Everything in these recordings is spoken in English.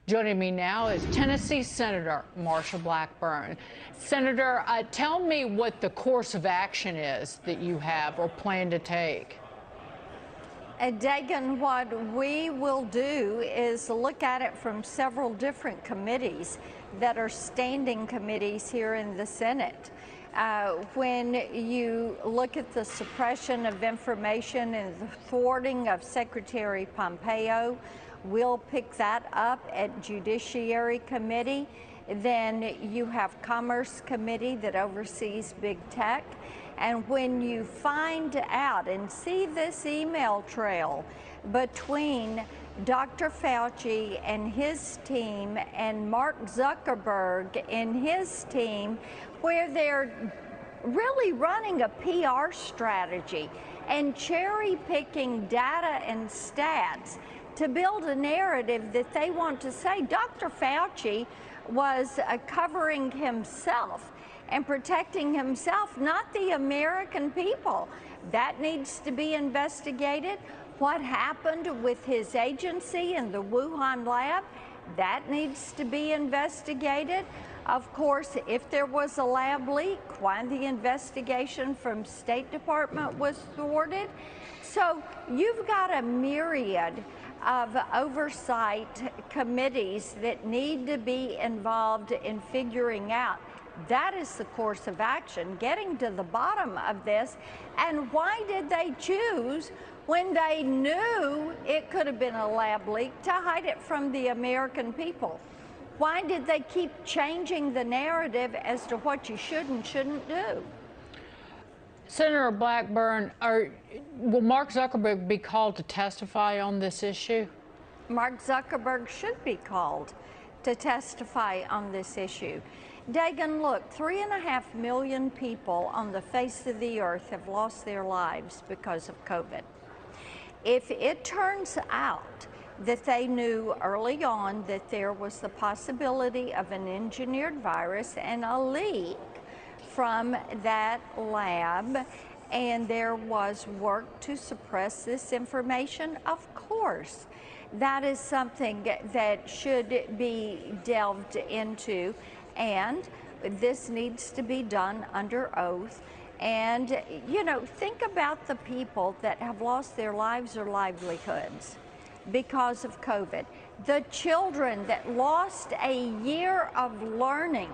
Joining me now is Tennessee Senator Marsha Blackburn. Senator, tell me what the course of action is that you have or plan to take. Dagan, what we will do is look at it from several different committees that are standing committees here in the Senate. When you look at the suppression of information and the thwarting of Secretary Pompeo, we'll pick that up at Judiciary Committee. Then you have Commerce Committee that oversees big tech. And when you find out and see this email trail between Dr. Fauci and his team and Mark Zuckerberg and his team, where they're really running a PR strategy and cherry picking data and stats to build a narrative that they want to say Dr. Fauci was covering himself and protecting himself, not the American people. That needs to be investigated. What happened with his agency in the Wuhan lab, that needs to be investigated. Of course, if there was a lab leak, why the investigation from State Department was thwarted. So you've got a myriad of oversight committees that need to be involved in figuring out that is the course of action, getting to the bottom of this. And why did they choose, when they knew it could have been a lab leak, to hide it from the American people? Why did they keep changing the narrative as to what you should and shouldn't do? Senator Blackburn, will Mark Zuckerberg be called to testify on this issue? Mark Zuckerberg should be called to testify on this issue. Dagan, look, 3.5 million people on the face of the earth have lost their lives because of COVID. If it turns out that they knew early on that there was the possibility of an engineered virus and a leak from that lab, and there was work to suppress this information, of course, that is something that should be delved into, and this needs to be done under oath. And, you know, think about the people that have lost their lives or livelihoods because of COVID. The children that lost a year of learning,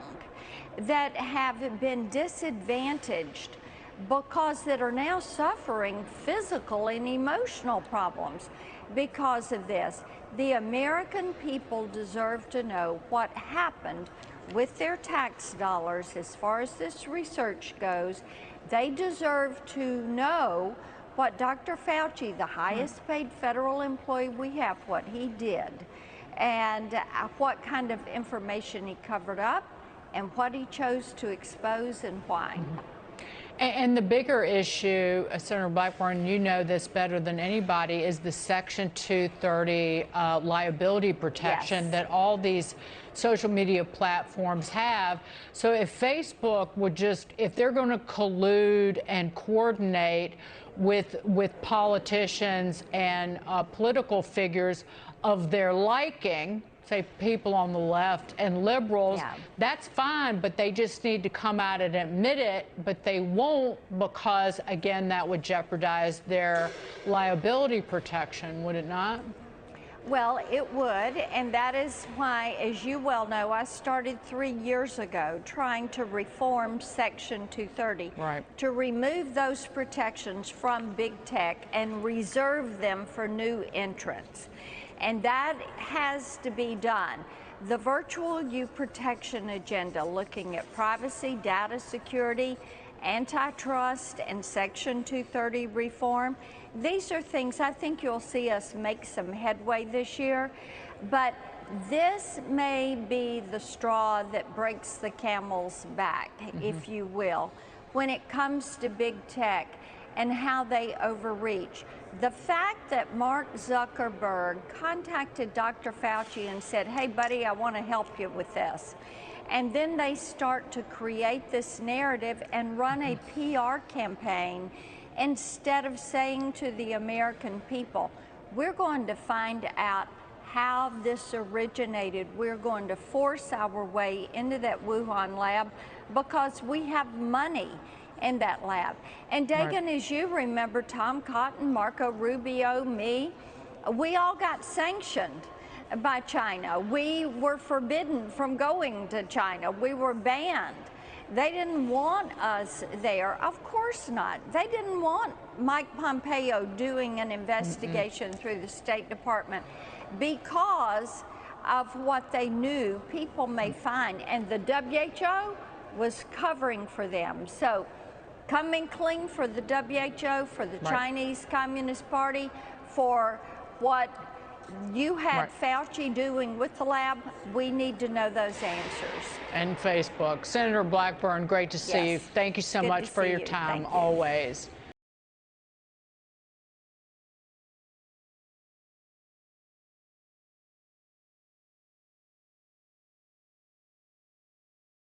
that have been disadvantaged because that are now suffering physical and emotional problems because of this. The American people deserve to know what happened with their tax dollars as far as this research goes. They deserve to know what Dr. Fauci, the highest paid federal employee we have, what he did, and what kind of information he covered up, and what he chose to expose and why. And the bigger issue, Senator Blackburn, you know this better than anybody, is the Section 230 liability protection that all these social media platforms have. So if Facebook would just, if they're going to collude and coordinate with politicians and political figures of their liking, say people on the left and liberals, that's fine, but they just need to come out and admit it, but they won't, because again, that would jeopardize their liability protection, would it not? Well, it would, and that is why, as you well know, I started 3 years ago trying to reform Section 230 to remove those protections from big tech and reserve them for new entrants. And that has to be done. The virtual youth protection agenda, looking at privacy, data security, antitrust, and Section 230 reform, these are things I think you'll see us make some headway this year. But this may be the straw that breaks the camel's back, if you will, when it comes to big tech and how they overreach. The fact that Mark Zuckerberg contacted Dr. Fauci and said, hey, buddy, I want to help you with this. And then they start to create this narrative and run a PR campaign instead of saying to the American people, we're going to find out how this originated. We're going to force our way into that Wuhan lab because we have money in that lab. And Dagan, as you remember, Tom Cotton, Marco Rubio, me, we all got sanctioned by China. We were forbidden from going to China. We were banned. They didn't want us there. Of course not. They didn't want Mike Pompeo doing an investigation through the State Department because of what they knew people may find. And the WHO was covering for them. So coming clean for the WHO, for the Chinese Communist Party, for what you had Fauci doing with the lab, we need to know those answers. And Facebook. Senator Blackburn, great to see you. Thank you so much for your time, always.